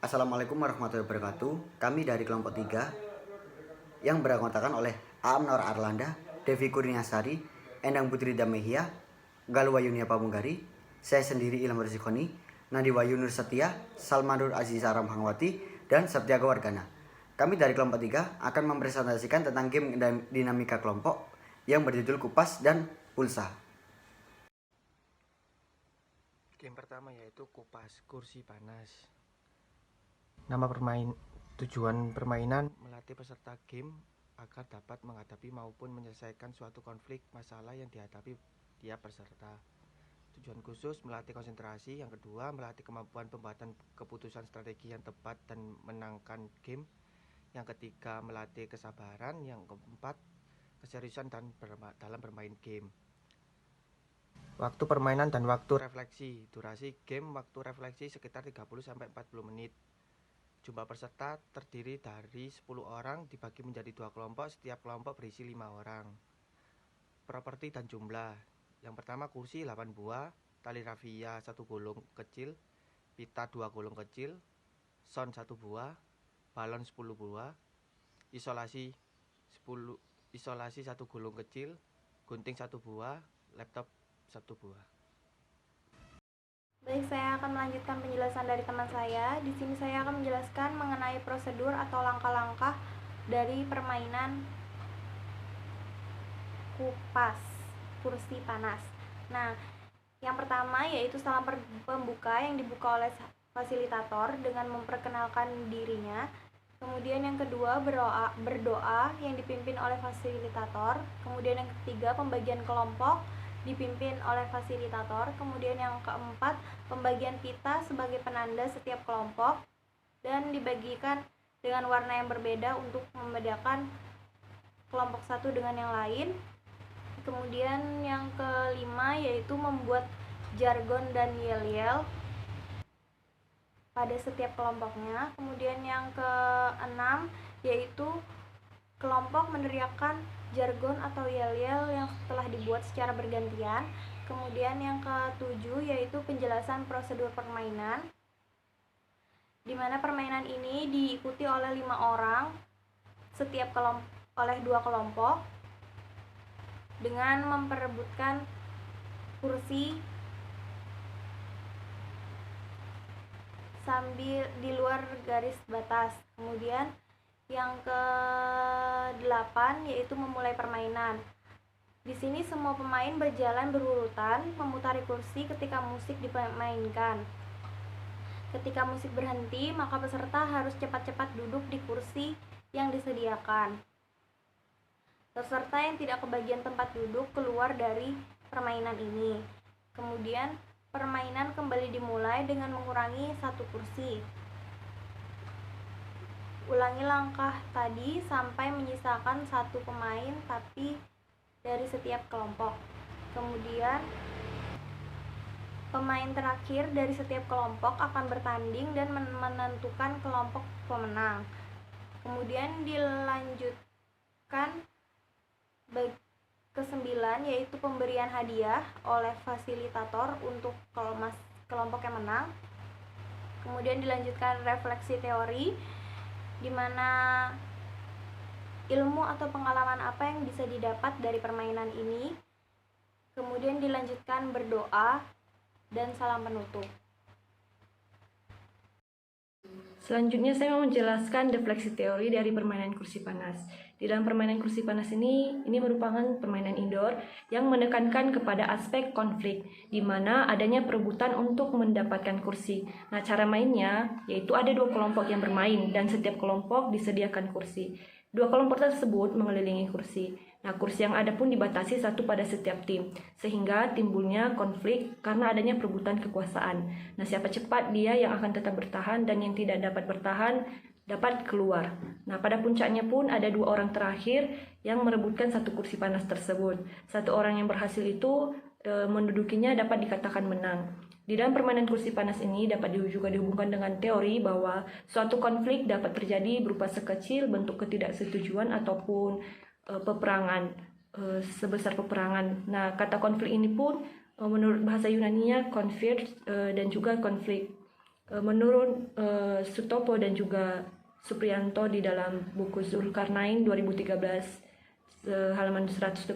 Assalamualaikum warahmatullahi wabarakatuh. Kami dari kelompok 3 yang beranggotakan oleh Aam Nor Arlanda, Devi Kurniasari, Endang Putri Damehia, Galwa Yunia Pamungkari, saya sendiri Ilham Rizikoni, Nadiwa Yunur Setia, Salmanur Aziza Ramhangwati, dan Septiaga Wardana. Kami dari kelompok 3 akan mempresentasikan tentang game dinamika kelompok yang berjudul Kupas dan Pulsa. Game pertama yaitu Kupas, kursi panas. Tujuan permainan melatih peserta game agar dapat menghadapi maupun menyelesaikan suatu konflik masalah yang dihadapi tiap peserta. Tujuan khusus melatih konsentrasi. Yang kedua, melatih kemampuan pembuatan keputusan strategi yang tepat dan menangkan game. Yang ketiga, melatih kesabaran. Yang keempat, keseriusan dalam bermain game. Waktu permainan dan waktu refleksi. Durasi game waktu refleksi sekitar 30-40 menit. Jumlah peserta terdiri dari 10 orang dibagi menjadi 2 kelompok, setiap kelompok berisi 5 orang. Properti dan jumlah. Yang pertama, kursi 8 buah, tali rafia 1 gulung kecil, pita 2 gulung kecil, sound 1 buah, balon 10 buah, isolasi 1 gulung kecil, gunting 1 buah, laptop 1 buah. Baik, saya akan melanjutkan penjelasan dari teman saya. Di sini saya akan menjelaskan mengenai prosedur atau langkah-langkah dari permainan kupas, kursi panas. Nah, yang pertama yaitu salam pembuka yang dibuka oleh fasilitator dengan memperkenalkan dirinya. Kemudian yang kedua berdoa yang dipimpin oleh fasilitator. Kemudian yang ketiga pembagian kelompok dipimpin oleh fasilitator. Kemudian yang keempat pembagian pita sebagai penanda setiap kelompok dan dibagikan dengan warna yang berbeda untuk membedakan kelompok satu dengan yang lain. Kemudian yang kelima yaitu membuat jargon dan yel-yel pada setiap kelompoknya. Kemudian yang keenam yaitu kelompok meneriakkan jargon atau yel-yel yang telah dibuat secara bergantian. Kemudian yang ketujuh yaitu penjelasan prosedur permainan, di mana permainan ini diikuti oleh 5 orang setiap oleh 2 kelompok dengan memperebutkan kursi sambil di luar garis batas. Kemudian yang ke-8 yaitu memulai permainan. Di sini semua pemain berjalan berurutan memutari kursi ketika musik dimainkan. Ketika musik berhenti, maka peserta harus cepat-cepat duduk di kursi yang disediakan. Peserta yang tidak kebagian tempat duduk keluar dari permainan ini. Kemudian permainan kembali dimulai dengan mengurangi 1 kursi. Ulangi langkah tadi sampai menyisakan 1 pemain tapi dari setiap kelompok. Kemudian pemain terakhir dari setiap kelompok akan bertanding dan menentukan kelompok pemenang. Kemudian dilanjutkan ke-9 yaitu pemberian hadiah oleh fasilitator untuk kelompok yang menang. Kemudian dilanjutkan refleksi teori, di mana ilmu atau pengalaman apa yang bisa didapat dari permainan ini. Kemudian dilanjutkan berdoa dan salam penutup. Selanjutnya saya mau menjelaskan defleksi teori dari permainan kursi panas. Di dalam permainan kursi panas ini merupakan permainan indoor yang menekankan kepada aspek konflik, di mana adanya perebutan untuk mendapatkan kursi. Nah, cara mainnya yaitu ada 2 kelompok yang bermain dan setiap kelompok disediakan kursi. 2 kelompok tersebut mengelilingi kursi. Nah, kursi yang ada pun dibatasi 1 pada setiap tim, sehingga timbulnya konflik karena adanya perebutan kekuasaan. Nah, siapa cepat dia yang akan tetap bertahan dan yang tidak dapat bertahan dapat keluar. Nah, pada puncaknya pun ada 2 orang terakhir yang merebutkan 1 kursi panas tersebut. 1 orang yang berhasil itu mendudukinya dapat dikatakan menang. Di dalam permainan kursi panas ini dapat juga dihubungkan dengan teori bahwa suatu konflik dapat terjadi berupa sekecil bentuk ketidaksetujuan ataupun peperangan, sebesar peperangan. Nah, kata konflik ini pun menurut bahasa Yunaninya konflikt dan juga konflik. Menurut Sutopo dan juga Supriyanto di dalam buku Zulkarnain 2013 halaman 129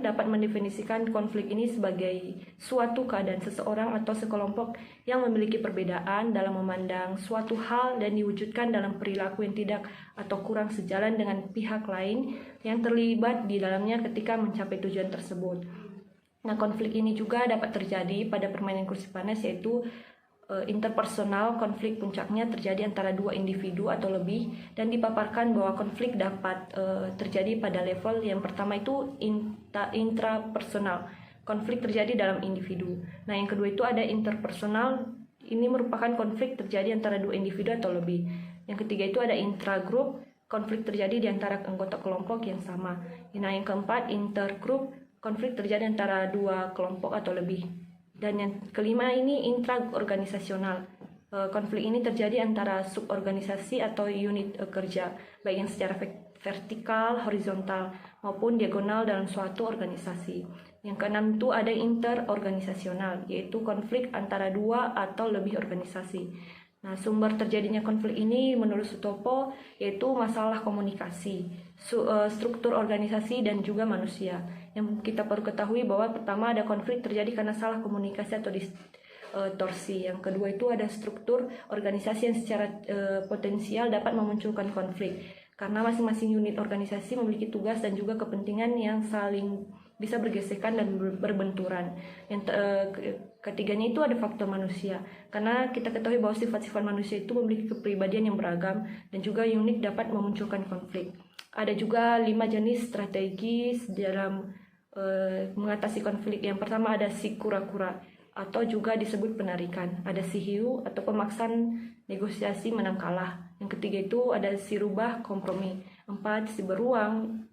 dapat mendefinisikan konflik ini sebagai suatu keadaan seseorang atau sekelompok yang memiliki perbedaan dalam memandang suatu hal dan diwujudkan dalam perilaku yang tidak atau kurang sejalan dengan pihak lain yang terlibat di dalamnya ketika mencapai tujuan tersebut. Nah, konflik ini juga dapat terjadi pada permainan kursi panas, yaitu interpersonal. Konflik puncaknya terjadi antara dua individu atau lebih, dan dipaparkan bahwa konflik dapat terjadi pada level yang pertama itu intrapersonal. Konflik terjadi dalam individu. Nah, yang kedua itu ada interpersonal. Ini merupakan konflik terjadi antara dua individu atau lebih. Yang ketiga itu ada intragroup. Konflik terjadi di antara anggota kelompok yang sama. Nah, yang keempat intergroup. Konflik terjadi antara dua kelompok atau lebih. Dan yang kelima ini intraorganisasional. Konflik ini terjadi antara suborganisasi atau unit kerja, baik yang secara vertikal, horizontal, maupun diagonal dalam suatu organisasi. Yang keenam itu ada interorganisasional, yaitu konflik antara dua atau lebih organisasi. Nah, sumber terjadinya konflik ini menurut Sutopo yaitu masalah komunikasi, struktur organisasi, dan juga manusia. Yang kita perlu ketahui bahwa pertama ada konflik terjadi karena salah komunikasi atau distorsi. Yang kedua itu ada struktur organisasi yang secara potensial dapat memunculkan konflik karena masing-masing unit organisasi memiliki tugas dan juga kepentingan yang saling bisa bergesekan dan berbenturan. Yang ketiganya itu ada faktor manusia, karena kita ketahui bahwa sifat-sifat manusia itu memiliki kepribadian yang beragam dan juga unik dapat memunculkan konflik. Ada juga 5 jenis strategis dalam mengatasi konflik. Yang pertama ada si kura-kura atau juga disebut penarikan. Ada si hiu atau pemaksaan negosiasi menang kalah. Yang ketiga itu ada si rubah kompromi. 4 si beruang.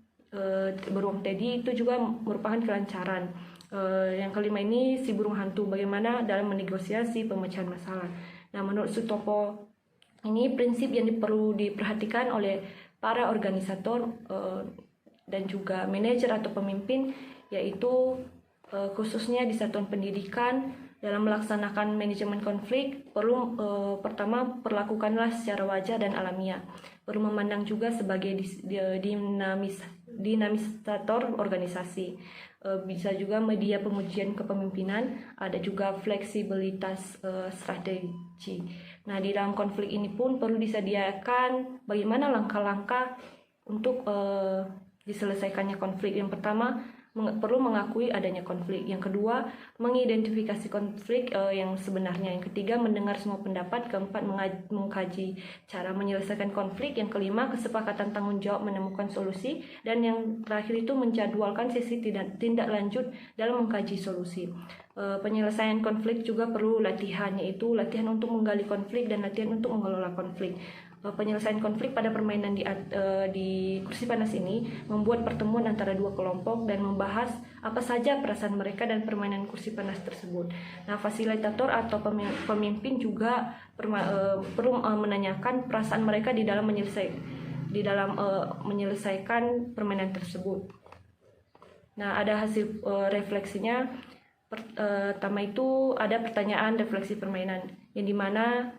Beruang teddy itu juga merupakan kelancaran. Yang kelima ini si burung hantu, bagaimana dalam menegosiasi pemecahan masalah. Nah, menurut Sutopo ini prinsip yang perlu diperhatikan oleh para organisator dan juga manajer atau pemimpin, yaitu khususnya di satuan pendidikan dalam melaksanakan manajemen konflik perlu pertama perlakukanlah secara wajar dan alamiah. Perlu memandang juga sebagai dinamisator organisasi. Bisa juga media pengujian kepemimpinan, ada juga fleksibilitas strategi. Nah, di dalam konflik ini pun perlu disediakan bagaimana langkah-langkah untuk diselesaikannya konflik. Yang pertama, perlu mengakui adanya konflik. Yang kedua, mengidentifikasi konflik yang sebenarnya. Yang ketiga, mendengar semua pendapat. Keempat, mengkaji cara menyelesaikan konflik. Yang kelima, kesepakatan tanggung jawab menemukan solusi. Dan yang terakhir itu menjadwalkan sesi tindak lanjut dalam mengkaji solusi. Penyelesaian konflik juga perlu latihan, yaitu latihan untuk menggali konflik dan latihan untuk mengelola konflik. Penyelesaian konflik pada permainan di kursi panas ini membuat pertemuan antara dua kelompok dan membahas apa saja perasaan mereka dan permainan kursi panas tersebut. Nah, fasilitator atau pemimpin juga perlu menanyakan perasaan mereka di dalam menyelesaikan permainan tersebut. Nah, ada hasil refleksinya. Pertama itu ada pertanyaan refleksi permainan, yang dimana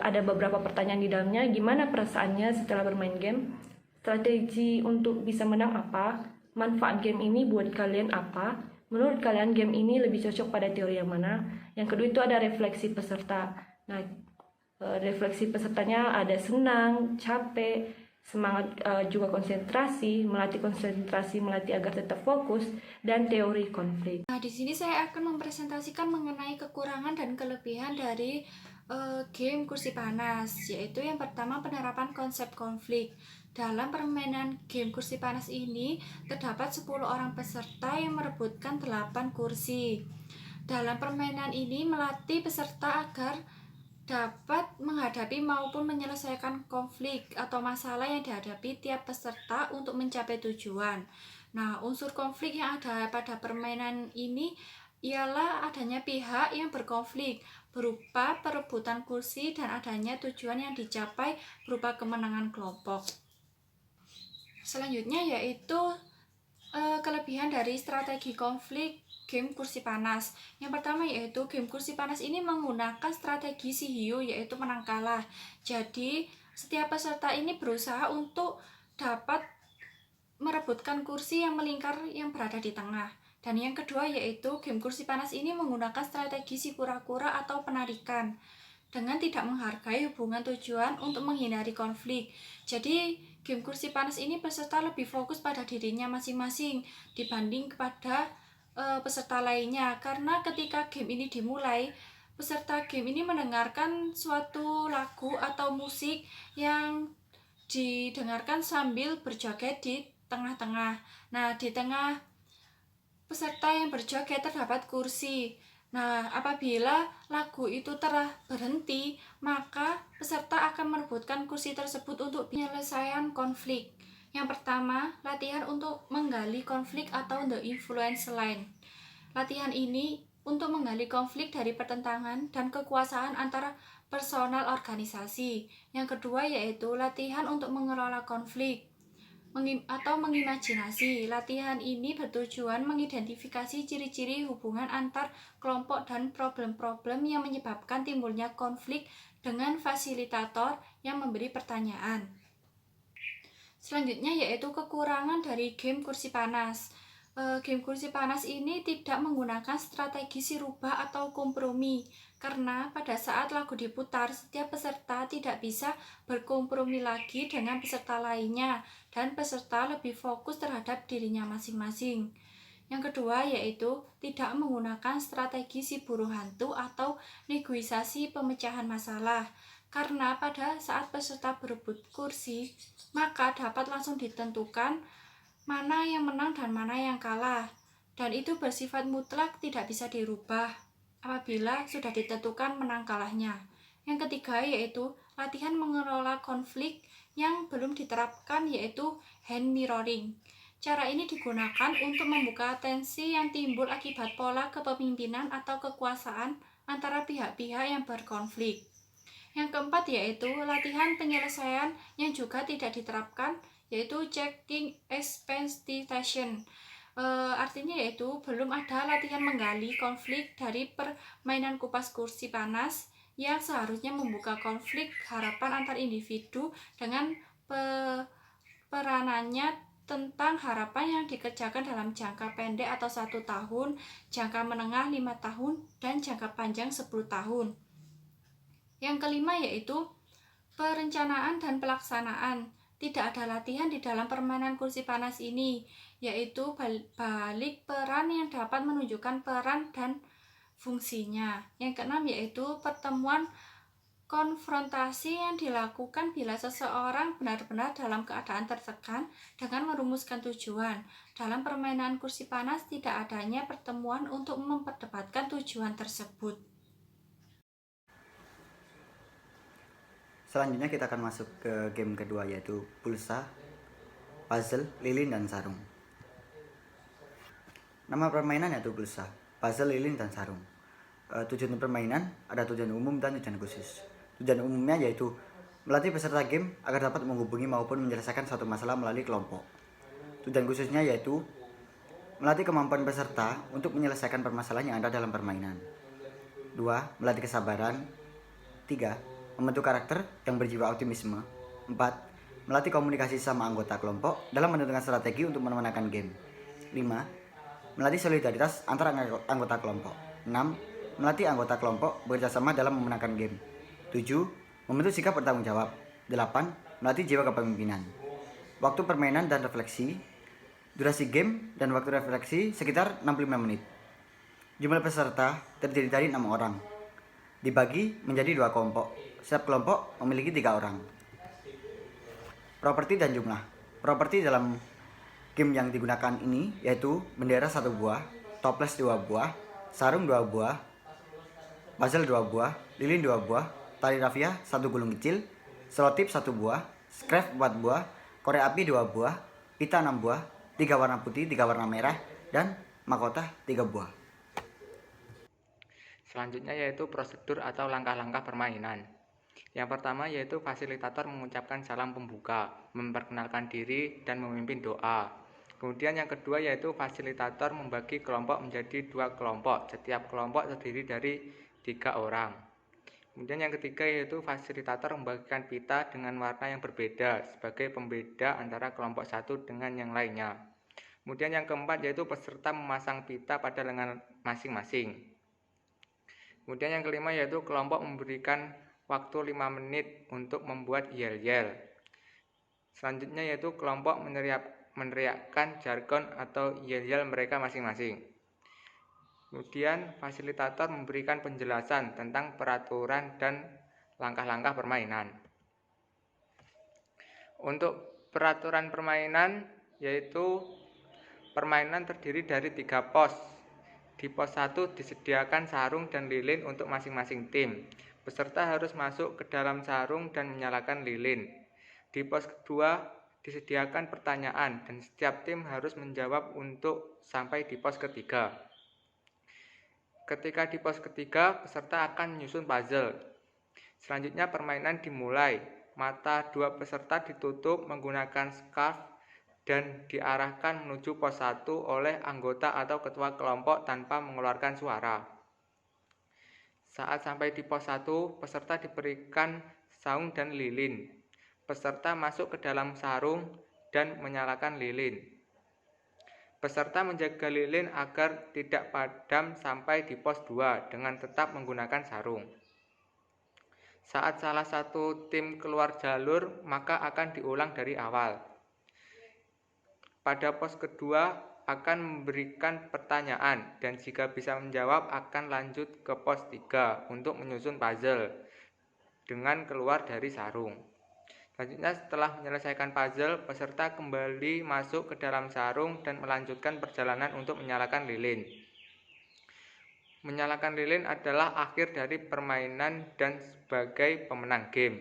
ada beberapa pertanyaan di dalamnya. Gimana perasaannya setelah bermain game? Strategi untuk bisa menang apa? Manfaat game ini buat kalian apa? Menurut kalian game ini lebih cocok pada teori yang mana? Yang kedua itu ada refleksi peserta. Nah, refleksi pesertanya ada senang, capek, semangat, juga konsentrasi, melatih agar tetap fokus, dan teori konflik. Nah, di sini saya akan mempresentasikan mengenai kekurangan dan kelebihan dari game kursi panas, yaitu yang pertama penerapan konsep konflik. Dalam permainan game kursi panas ini terdapat 10 orang peserta yang merebutkan 8 kursi. Dalam permainan ini melatih peserta agar dapat menghadapi maupun menyelesaikan konflik atau masalah yang dihadapi tiap peserta untuk mencapai tujuan. Nah, unsur konflik yang ada pada permainan ini ialah adanya pihak yang berkonflik berupa perebutan kursi dan adanya tujuan yang dicapai berupa kemenangan kelompok. Selanjutnya yaitu kelebihan dari strategi konflik game kursi panas. Yang pertama yaitu game kursi panas ini menggunakan strategi Shihyo, yaitu menang kalah. Jadi setiap peserta ini berusaha untuk dapat merebutkan kursi yang melingkar yang berada di tengah. Dan yang kedua yaitu game kursi panas ini menggunakan strategi si kura-kura atau penarikan dengan tidak menghargai hubungan tujuan untuk menghindari konflik. Jadi game kursi panas ini peserta lebih fokus pada dirinya masing-masing dibanding kepada peserta lainnya, karena ketika game ini dimulai, peserta game ini mendengarkan suatu lagu atau musik yang didengarkan sambil berjoget di tengah-tengah. Nah, di tengah peserta yang berjoget terdapat kursi. Nah, apabila lagu itu telah berhenti, maka peserta akan merebutkan kursi tersebut untuk penyelesaian konflik. Yang pertama, latihan untuk menggali konflik atau the influence line. Latihan ini untuk menggali konflik dari pertentangan dan kekuasaan antara personal organisasi. Yang kedua yaitu latihan untuk mengelola konflik atau mengimajinasi. Latihan ini bertujuan mengidentifikasi ciri-ciri hubungan antar kelompok dan problem-problem yang menyebabkan timbulnya konflik dengan fasilitator yang memberi pertanyaan. Selanjutnya yaitu kekurangan dari game kursi panas. Game kursi panas ini tidak menggunakan strategi si rubah atau kompromi, karena pada saat lagu diputar, setiap peserta tidak bisa berkompromi lagi dengan peserta lainnya, dan peserta lebih fokus terhadap dirinya masing-masing. Yang kedua yaitu tidak menggunakan strategi si buruh hantu atau negosiasi pemecahan masalah, karena pada saat peserta berebut kursi, maka dapat langsung ditentukan mana yang menang dan mana yang kalah, dan itu bersifat mutlak tidak bisa dirubah apabila sudah ditentukan menang kalahnya. Yang ketiga yaitu latihan mengelola konflik yang belum diterapkan, yaitu hand mirroring. Cara ini digunakan untuk membuka tensi yang timbul akibat pola kepemimpinan atau kekuasaan antara pihak-pihak yang berkonflik. Yang keempat yaitu latihan penyelesaian yang juga tidak diterapkan, yaitu checking expectation. Artinya yaitu belum ada latihan menggali konflik dari permainan kupas kursi panas yang seharusnya membuka konflik harapan antar individu dengan peranannya tentang harapan yang dikerjakan dalam jangka pendek atau 1 tahun, jangka menengah 5 tahun, dan jangka panjang 10 tahun. Yang kelima yaitu perencanaan dan pelaksanaan. Tidak ada latihan di dalam permainan kursi panas ini, yaitu balik peran yang dapat menunjukkan peran dan fungsinya. Yang keenam yaitu pertemuan konfrontasi yang dilakukan bila seseorang benar-benar dalam keadaan tertekan dengan merumuskan tujuan. Dalam permainan kursi panas tidak adanya pertemuan untuk memperdebatkan tujuan tersebut. Selanjutnya kita akan masuk ke game kedua, yaitu pulsa, puzzle, lilin, dan sarung. Nama permainan yaitu pulsa, puzzle, lilin, dan sarung. Tujuan permainan ada tujuan umum dan tujuan khusus. Tujuan umumnya yaitu melatih peserta game agar dapat menghubungi maupun menyelesaikan suatu masalah melalui kelompok. Tujuan khususnya yaitu melatih kemampuan peserta untuk menyelesaikan permasalahan yang ada dalam permainan. 2. Melatih kesabaran. 3. Membentuk karakter yang berjiwa optimisme. 4. Melatih komunikasi sama anggota kelompok dalam menentukan strategi untuk memenangkan game. 5. Melatih solidaritas antara anggota kelompok. 6. Melatih anggota kelompok bekerjasama dalam memenangkan game. 7. Membentuk sikap bertanggung jawab. 8. Melatih jiwa kepemimpinan. Waktu permainan dan refleksi. Durasi game dan waktu refleksi sekitar 65 menit. Jumlah peserta terdiri dari 6 orang. Dibagi menjadi 2 kelompok. Setiap kelompok memiliki 3 orang. Properti dan jumlah. Properti dalam game yang digunakan ini yaitu bendera 1 buah, toples 2 buah, sarung 2 buah, puzzle 2 buah, lilin 2 buah, tali rafia 1 gulung kecil, selotip 1 buah, scrap 4 buah, korek api 2 buah, pita 6 buah, 3 warna putih, 3 warna merah, dan mahkota 3 buah. Selanjutnya yaitu prosedur atau langkah-langkah permainan. Yang pertama yaitu fasilitator mengucapkan salam pembuka, memperkenalkan diri, dan memimpin doa. Kemudian yang kedua yaitu fasilitator membagi kelompok menjadi 2 kelompok. Setiap kelompok terdiri dari 3 orang. Kemudian yang ketiga yaitu fasilitator membagikan pita dengan warna yang berbeda sebagai pembeda antara kelompok satu dengan yang lainnya. Kemudian yang keempat yaitu peserta memasang pita pada lengan masing-masing. Kemudian yang kelima yaitu kelompok memberikan waktu 5 menit untuk membuat yel-yel. Selanjutnya yaitu kelompok meneriakkan jargon atau yel-yel mereka masing-masing. Kemudian fasilitator memberikan penjelasan tentang peraturan dan langkah-langkah permainan. Untuk peraturan permainan yaitu permainan terdiri dari 3 pos. Di pos 1 disediakan sarung dan lilin untuk masing-masing tim. Peserta harus masuk ke dalam sarung dan menyalakan lilin. Di pos kedua disediakan pertanyaan dan setiap tim harus menjawab untuk sampai di pos ketiga. Ketika di pos ketiga, peserta akan menyusun puzzle. Selanjutnya permainan dimulai. Mata 2 peserta ditutup menggunakan scarf dan diarahkan menuju pos 1 oleh anggota atau ketua kelompok tanpa mengeluarkan suara. Saat sampai di pos 1, peserta diberikan saung dan lilin. Peserta masuk ke dalam sarung dan menyalakan lilin. Peserta menjaga lilin agar tidak padam sampai di pos 2 dengan tetap menggunakan sarung. Saat salah satu tim keluar jalur, maka akan diulang dari awal. Pada pos kedua akan memberikan pertanyaan dan jika bisa menjawab akan lanjut ke pos 3 untuk menyusun puzzle dengan keluar dari sarung. Selanjutnya setelah menyelesaikan puzzle, peserta kembali masuk ke dalam sarung dan melanjutkan perjalanan untuk menyalakan lilin. Menyalakan lilin adalah akhir dari permainan dan sebagai pemenang game.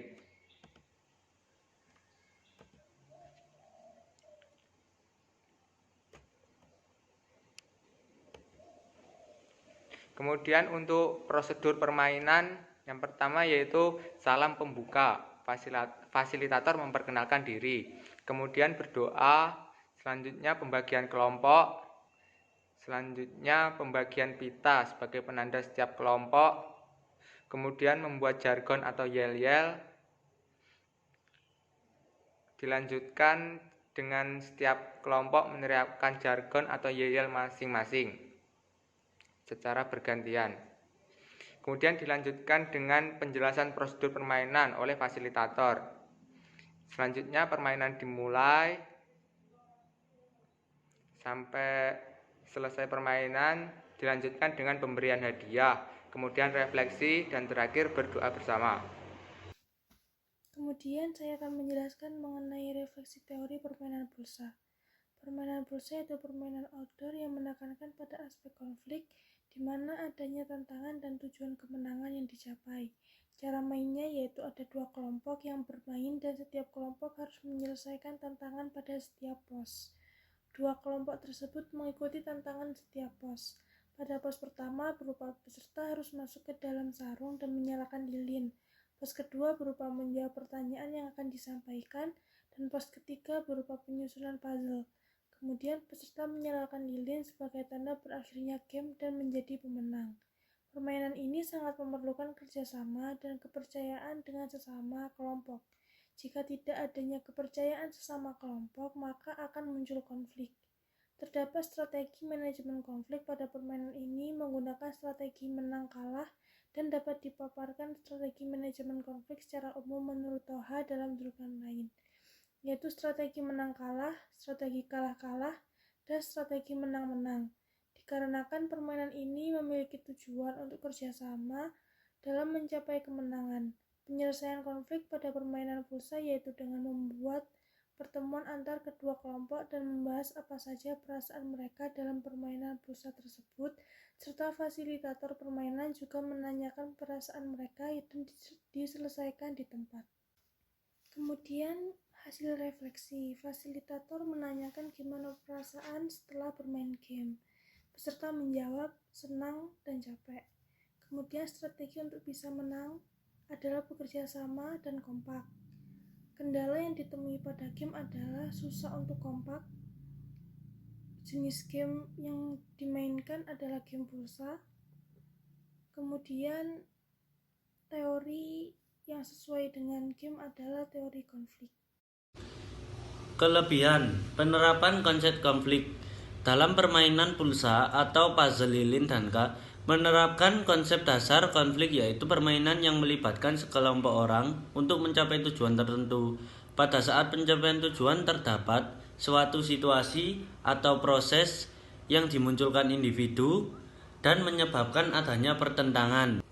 Kemudian untuk prosedur permainan, yang pertama yaitu salam pembuka. Fasilitator memperkenalkan diri, kemudian berdoa, selanjutnya pembagian kelompok, selanjutnya pembagian pita sebagai penanda setiap kelompok, kemudian membuat jargon atau yel-yel, dilanjutkan dengan setiap kelompok meneriakkan jargon atau yel-yel masing-masing secara bergantian. Kemudian dilanjutkan dengan penjelasan prosedur permainan oleh fasilitator. Selanjutnya permainan dimulai sampai selesai permainan, dilanjutkan dengan pemberian hadiah, kemudian refleksi dan terakhir berdoa bersama. Kemudian saya akan menjelaskan mengenai refleksi teori permainan pulsa. Permainan pulsa itu permainan outdoor yang menekankan pada aspek konflik di mana adanya tantangan dan tujuan kemenangan yang dicapai. Cara mainnya yaitu ada 2 kelompok yang bermain dan setiap kelompok harus menyelesaikan tantangan pada setiap pos. 2 kelompok tersebut mengikuti tantangan setiap pos. Pada pos pertama berupa peserta harus masuk ke dalam sarung dan menyalakan lilin. Pos kedua berupa menjawab pertanyaan yang akan disampaikan dan pos ketiga berupa penyusunan puzzle. Kemudian peserta menyalakan lilin sebagai tanda berakhirnya game dan menjadi pemenang. Permainan ini sangat memerlukan kerjasama dan kepercayaan dengan sesama kelompok. Jika tidak adanya kepercayaan sesama kelompok, maka akan muncul konflik. Terdapat strategi manajemen konflik pada permainan ini menggunakan strategi menang kalah dan dapat dipaparkan strategi manajemen konflik secara umum menurut Toha dalam judul lain, yaitu strategi menang kalah, strategi kalah-kalah, dan strategi menang-menang. Dikarenakan permainan ini memiliki tujuan untuk kerjasama dalam mencapai kemenangan. Penyelesaian konflik pada permainan pulsa yaitu dengan membuat pertemuan antar kedua kelompok dan membahas apa saja perasaan mereka dalam permainan pulsa tersebut, serta fasilitator permainan juga menanyakan perasaan mereka dan diselesaikan di tempat. Kemudian hasil refleksi, fasilitator menanyakan gimana perasaan setelah bermain game. Peserta menjawab senang dan capek. Kemudian strategi untuk bisa menang adalah bekerja sama dan kompak. Kendala yang ditemui pada game adalah susah untuk kompak Jenis game yang dimainkan adalah game pulsa. Kemudian teori yang sesuai dengan game adalah teori konflik. Kelebihan penerapan konsep konflik dalam permainan pulsa atau puzzle lilin dan K menerapkan konsep dasar konflik, yaitu permainan yang melibatkan sekelompok orang untuk mencapai tujuan tertentu. Pada saat pencapaian tujuan terdapat suatu situasi atau proses yang dimunculkan individu dan menyebabkan adanya pertentangan.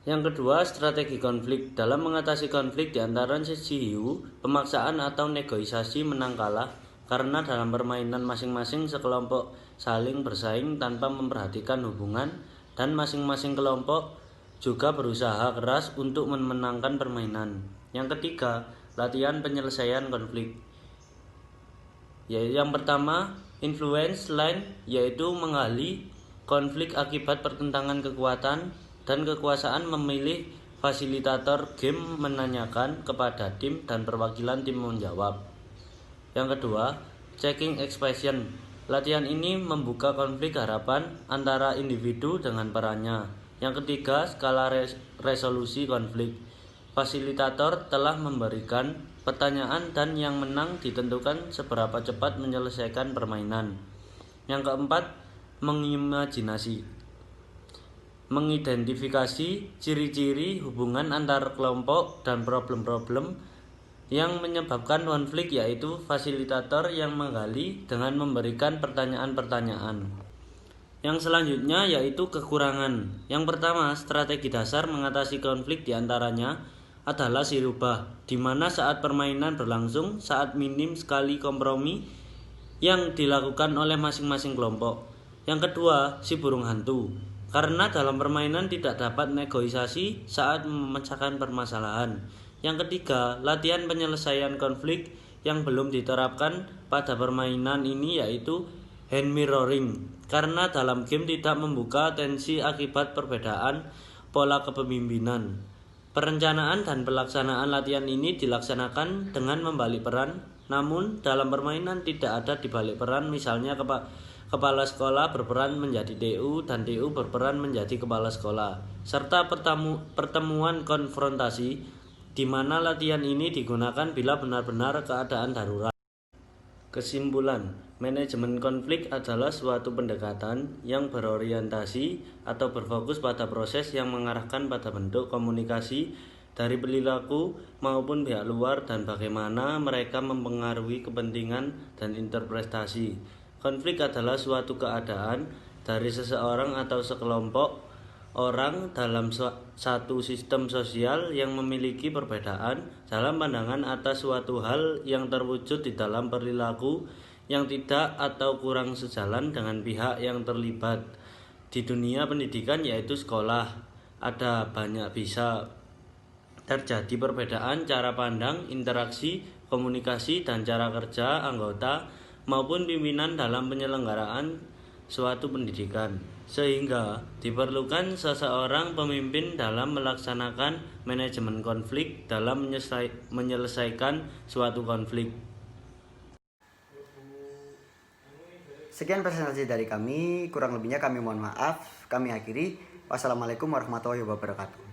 Yang kedua, strategi konflik. Dalam mengatasi konflik di antara sisi hiu, pemaksaan atau negosiasi menang kalah karena dalam permainan masing-masing sekelompok saling bersaing tanpa memperhatikan hubungan, dan masing-masing kelompok juga berusaha keras untuk memenangkan permainan. Yang ketiga, latihan penyelesaian konflik. Yang pertama, influence line, yaitu menggali konflik akibat pertentangan kekuatan dan kekuasaan. Memilih fasilitator game menanyakan kepada tim dan perwakilan tim menjawab. Yang kedua, checking expression. Latihan ini membuka konflik harapan antara individu dengan perannya. Yang ketiga, skala resolusi konflik. Fasilitator telah memberikan pertanyaan dan yang menang ditentukan seberapa cepat menyelesaikan permainan. Yang keempat, mengimajinasi. Mengidentifikasi ciri-ciri hubungan antar kelompok dan problem-problem yang menyebabkan konflik, yaitu fasilitator yang menggali dengan memberikan pertanyaan-pertanyaan. Yang selanjutnya yaitu kekurangan. Yang pertama, strategi dasar mengatasi konflik diantaranya adalah si rubah, di mana saat permainan berlangsung saat minim sekali kompromi yang dilakukan oleh masing-masing kelompok. Yang kedua, si burung hantu, karena dalam permainan tidak dapat negosiasi saat memecahkan permasalahan. Yang ketiga, latihan penyelesaian konflik yang belum diterapkan pada permainan ini, yaitu hand mirroring, karena dalam game tidak membuka tensi akibat perbedaan pola kepemimpinan. Perencanaan dan pelaksanaan latihan ini dilaksanakan dengan membalik peran, namun dalam permainan tidak ada dibalik peran. Misalnya kepala sekolah berperan menjadi TU dan TU berperan menjadi kepala sekolah, serta pertemuan konfrontasi, di mana latihan ini digunakan bila benar-benar keadaan darurat. Kesimpulan, manajemen konflik adalah suatu pendekatan yang berorientasi atau berfokus pada proses yang mengarahkan pada bentuk komunikasi dari perilaku maupun pihak luar dan bagaimana mereka mempengaruhi kepentingan dan interpretasi. Konflik adalah suatu keadaan dari seseorang atau sekelompok orang dalam satu sistem sosial yang memiliki perbedaan dalam pandangan atas suatu hal yang terwujud di dalam perilaku yang tidak atau kurang sejalan dengan pihak yang terlibat. Di dunia pendidikan, yaitu sekolah, ada banyak bisa terjadi perbedaan cara pandang, interaksi, komunikasi, dan cara kerja anggota maupun pimpinan dalam penyelenggaraan suatu pendidikan, sehingga diperlukan seseorang pemimpin dalam melaksanakan manajemen konflik dalam menyelesaikan suatu konflik. Sekian presentasi dari kami, kurang lebihnya kami mohon maaf. Kami akhiri. Wassalamualaikum warahmatullahi wabarakatuh.